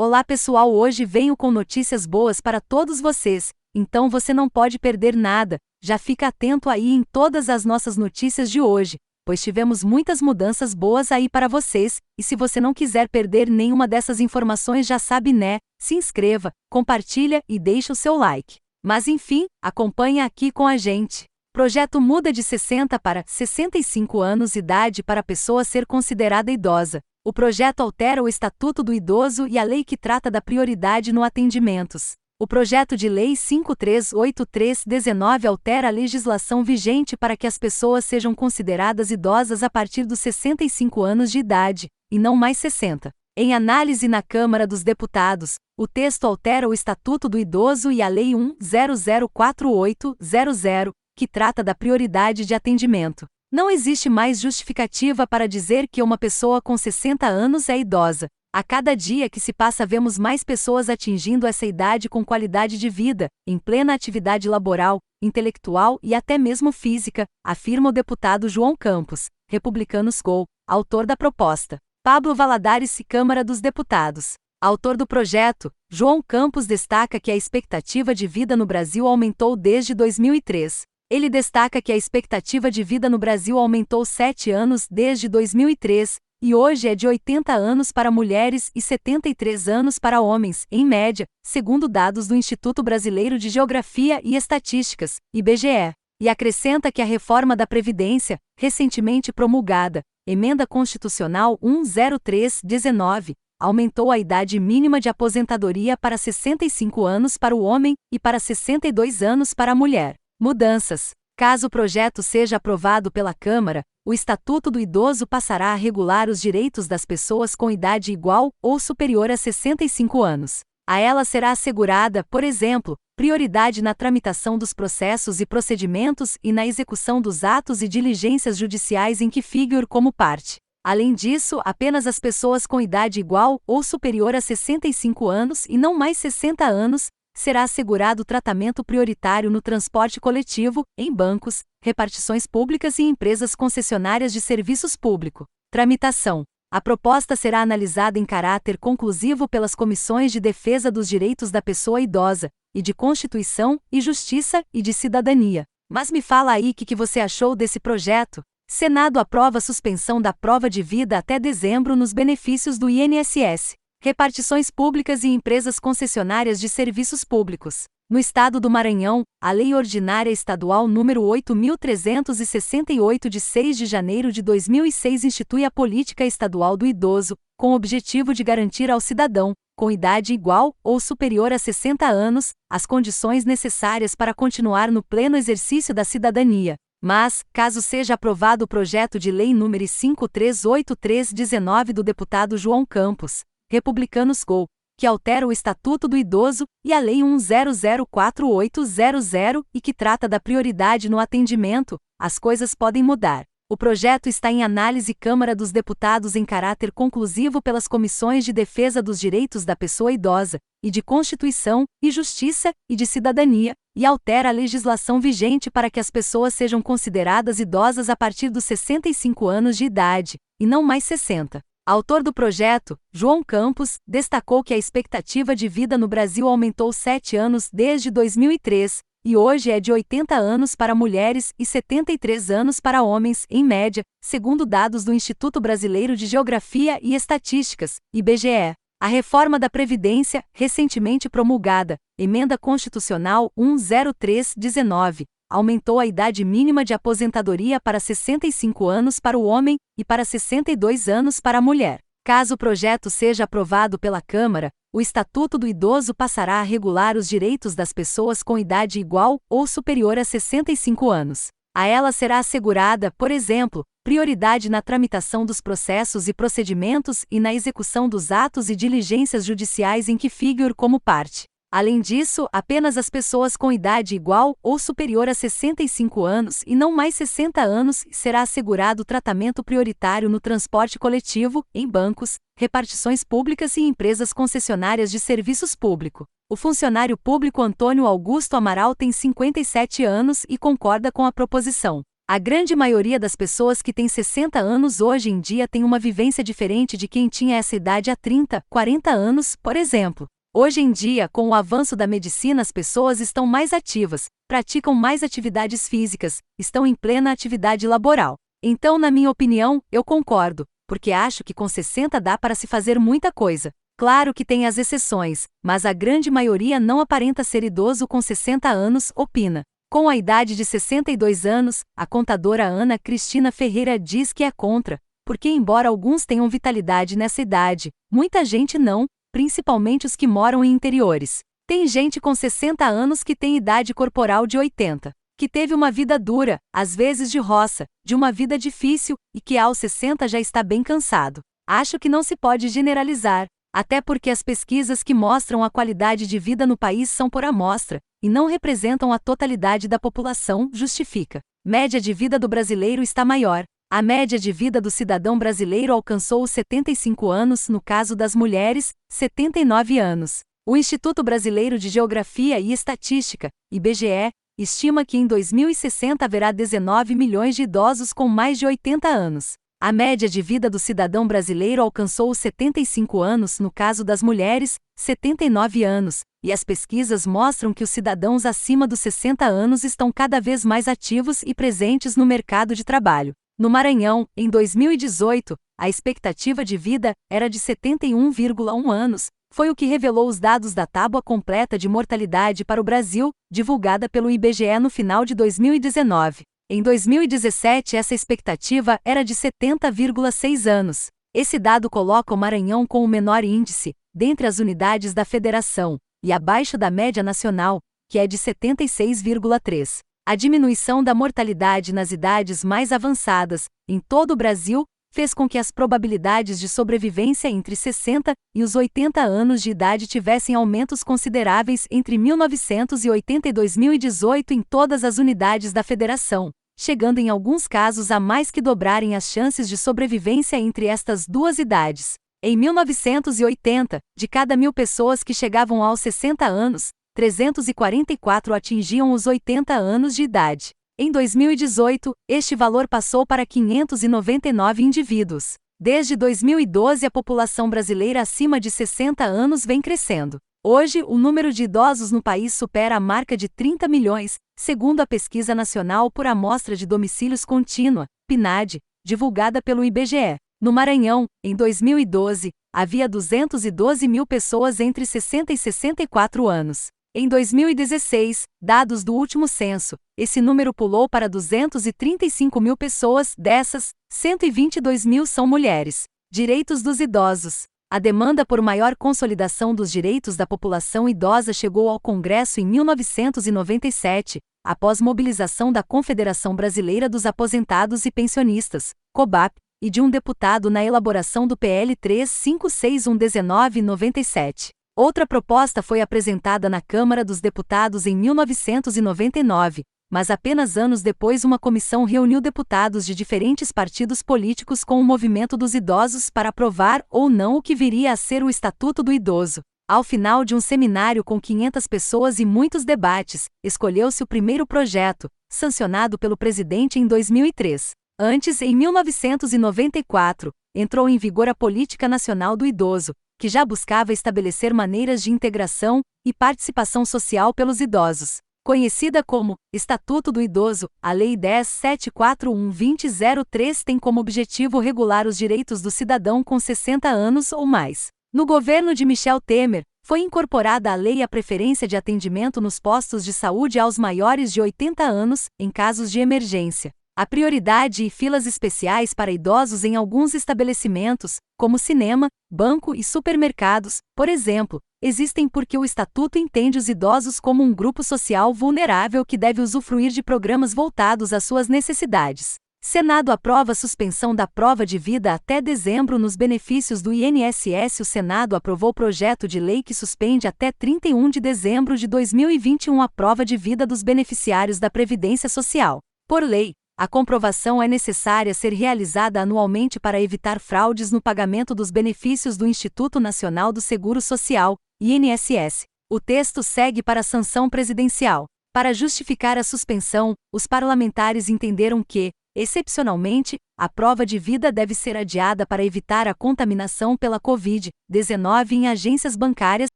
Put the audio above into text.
Olá pessoal, hoje venho com notícias boas para todos vocês, então você não pode perder nada, já fica atento aí em todas as nossas notícias de hoje, pois tivemos muitas mudanças boas aí para vocês, e se você não quiser perder nenhuma dessas informações já sabe né, se inscreva, compartilha e deixa o seu like. Mas enfim, acompanha aqui com a gente. Projeto muda de 60 para 65 anos de idade para a pessoa ser considerada idosa. O projeto altera o Estatuto do Idoso e a lei que trata da prioridade no atendimentos. O projeto de lei 5383/19 altera a legislação vigente para que as pessoas sejam consideradas idosas a partir dos 65 anos de idade, e não mais 60. Em análise na Câmara dos Deputados, o texto altera o Estatuto do Idoso e a Lei 1.0048/00, que trata da prioridade de atendimento. Não existe mais justificativa para dizer que uma pessoa com 60 anos é idosa. A cada dia que se passa vemos mais pessoas atingindo essa idade com qualidade de vida, em plena atividade laboral, intelectual e até mesmo física, afirma o deputado João Campos, Republicanos Go, autor da proposta. Pablo Valadares, Câmara dos Deputados. Autor do projeto, João Campos destaca que a expectativa de vida no Brasil aumentou desde 2003. Ele destaca que a expectativa de vida no Brasil aumentou 7 anos desde 2003, e hoje é de 80 anos para mulheres e 73 anos para homens, em média, segundo dados do Instituto Brasileiro de Geografia e Estatísticas, IBGE. E acrescenta que a reforma da Previdência, recentemente promulgada, Emenda Constitucional 103/19, aumentou a idade mínima de aposentadoria para 65 anos para o homem e para 62 anos para a mulher. Mudanças. Caso o projeto seja aprovado pela Câmara, o Estatuto do Idoso passará a regular os direitos das pessoas com idade igual ou superior a 65 anos. A ela será assegurada, por exemplo, prioridade na tramitação dos processos e procedimentos e na execução dos atos e diligências judiciais em que figure como parte. Além disso, apenas as pessoas com idade igual ou superior a 65 anos e não mais 60 anos, será assegurado tratamento prioritário no transporte coletivo, em bancos, repartições públicas e empresas concessionárias de serviços públicos. Tramitação. A proposta será analisada em caráter conclusivo pelas Comissões de Defesa dos Direitos da Pessoa Idosa, e de Constituição, e Justiça, e de Cidadania. Mas me fala aí o que você achou desse projeto? Senado aprova suspensão da prova de vida até dezembro nos benefícios do INSS. Repartições públicas e empresas concessionárias de serviços públicos. No estado do Maranhão, a Lei Ordinária Estadual nº 8.368 de 6 de janeiro de 2006 institui a Política Estadual do Idoso, com o objetivo de garantir ao cidadão, com idade igual ou superior a 60 anos, as condições necessárias para continuar no pleno exercício da cidadania. Mas, caso seja aprovado o projeto de lei número 5383/19 do deputado João Campos, Republicanos Go, que altera o Estatuto do Idoso e a Lei 1.0048/00 e que trata da prioridade no atendimento, as coisas podem mudar. O projeto está em análise Câmara dos Deputados em caráter conclusivo pelas Comissões de Defesa dos Direitos da Pessoa Idosa, e de Constituição, e Justiça, e de Cidadania, e altera a legislação vigente para que as pessoas sejam consideradas idosas a partir dos 65 anos de idade, e não mais 60. Autor do projeto, João Campos, destacou que a expectativa de vida no Brasil aumentou 7 anos desde 2003, e hoje é de 80 anos para mulheres e 73 anos para homens, em média, segundo dados do Instituto Brasileiro de Geografia e Estatísticas, IBGE. A reforma da Previdência, recentemente promulgada, Emenda Constitucional 103/19, aumentou a idade mínima de aposentadoria para 65 anos para o homem e para 62 anos para a mulher. Caso o projeto seja aprovado pela Câmara, o Estatuto do Idoso passará a regular os direitos das pessoas com idade igual ou superior a 65 anos. A ela será assegurada, por exemplo, prioridade na tramitação dos processos e procedimentos e na execução dos atos e diligências judiciais em que figure como parte. Além disso, apenas as pessoas com idade igual ou superior a 65 anos e não mais 60 anos será assegurado tratamento prioritário no transporte coletivo, em bancos, repartições públicas e empresas concessionárias de serviços públicos. O funcionário público Antônio Augusto Amaral tem 57 anos e concorda com a proposição. A grande maioria das pessoas que têm 60 anos hoje em dia tem uma vivência diferente de quem tinha essa idade há 30, 40 anos, por exemplo. Hoje em dia, com o avanço da medicina, as pessoas estão mais ativas, praticam mais atividades físicas, estão em plena atividade laboral. Então, na minha opinião, eu concordo, porque acho que com 60 dá para se fazer muita coisa. Claro que tem as exceções, mas a grande maioria não aparenta ser idoso com 60 anos, opina. Com a idade de 62 anos, a contadora Ana Cristina Ferreira diz que é contra, porque embora alguns tenham vitalidade nessa idade, muita gente não, principalmente os que moram em interiores. Tem gente com 60 anos que tem idade corporal de 80, que teve uma vida dura, às vezes de roça, de uma vida difícil, e que aos 60 já está bem cansado. Acho que não se pode generalizar, até porque as pesquisas que mostram a qualidade de vida no país são por amostra, e não representam a totalidade da população, justifica. Média de vida do brasileiro está maior. A média de vida do cidadão brasileiro alcançou os 75 anos, no caso das mulheres, 79 anos. O Instituto Brasileiro de Geografia e Estatística, IBGE, estima que em 2060 haverá 19 milhões de idosos com mais de 80 anos. A média de vida do cidadão brasileiro alcançou os 75 anos, no caso das mulheres, 79 anos, e as pesquisas mostram que os cidadãos acima dos 60 anos estão cada vez mais ativos e presentes no mercado de trabalho. No Maranhão, em 2018, a expectativa de vida era de 71,1 anos, foi o que revelou os dados da Tábua Completa de Mortalidade para o Brasil, divulgada pelo IBGE no final de 2019. Em 2017, essa expectativa era de 70,6 anos. Esse dado coloca o Maranhão com o menor índice, dentre as unidades da federação, e abaixo da média nacional, que é de 76,3. A diminuição da mortalidade nas idades mais avançadas, em todo o Brasil, fez com que as probabilidades de sobrevivência entre 60 e os 80 anos de idade tivessem aumentos consideráveis entre 1980 e 2018 em todas as unidades da federação, chegando em alguns casos a mais que dobrarem as chances de sobrevivência entre estas duas idades. Em 1980, de cada 1.000 pessoas que chegavam aos 60 anos, 344 atingiam os 80 anos de idade. Em 2018, este valor passou para 599 indivíduos. Desde 2012, a população brasileira acima de 60 anos vem crescendo. Hoje, o número de idosos no país supera a marca de 30 milhões, segundo a Pesquisa Nacional por Amostra de Domicílios Contínua, PNAD, divulgada pelo IBGE. No Maranhão, em 2012, havia 212 mil pessoas entre 60 e 64 anos. Em 2016, dados do último censo, esse número pulou para 235 mil pessoas, dessas, 122 mil são mulheres. Direitos dos idosos. A demanda por maior consolidação dos direitos da população idosa chegou ao Congresso em 1997, após mobilização da Confederação Brasileira dos Aposentados e Pensionistas, COBAP, e de um deputado na elaboração do PL 3561-1997. Outra proposta foi apresentada na Câmara dos Deputados em 1999, mas apenas anos depois uma comissão reuniu deputados de diferentes partidos políticos com o movimento dos idosos para aprovar ou não o que viria a ser o Estatuto do Idoso. Ao final de um seminário com 500 pessoas e muitos debates, escolheu-se o primeiro projeto, sancionado pelo presidente em 2003. Antes, em 1994, entrou em vigor a Política Nacional do Idoso, que já buscava estabelecer maneiras de integração e participação social pelos idosos. Conhecida como Estatuto do Idoso, a Lei 10.741/2003 tem como objetivo regular os direitos do cidadão com 60 anos ou mais. No governo de Michel Temer, foi incorporada a lei a preferência de atendimento nos postos de saúde aos maiores de 80 anos, em casos de emergência. A prioridade e filas especiais para idosos em alguns estabelecimentos, como cinema, banco e supermercados, por exemplo, existem porque o Estatuto entende os idosos como um grupo social vulnerável que deve usufruir de programas voltados às suas necessidades. Senado aprova suspensão da prova de vida até dezembro nos benefícios do INSS. O Senado aprovou projeto de lei que suspende até 31 de dezembro de 2021 a prova de vida dos beneficiários da Previdência Social. Por lei, a comprovação é necessária ser realizada anualmente para evitar fraudes no pagamento dos benefícios do Instituto Nacional do Seguro Social, INSS. O texto segue para a sanção presidencial. Para justificar a suspensão, os parlamentares entenderam que, excepcionalmente, a prova de vida deve ser adiada para evitar a contaminação pela Covid-19 em agências bancárias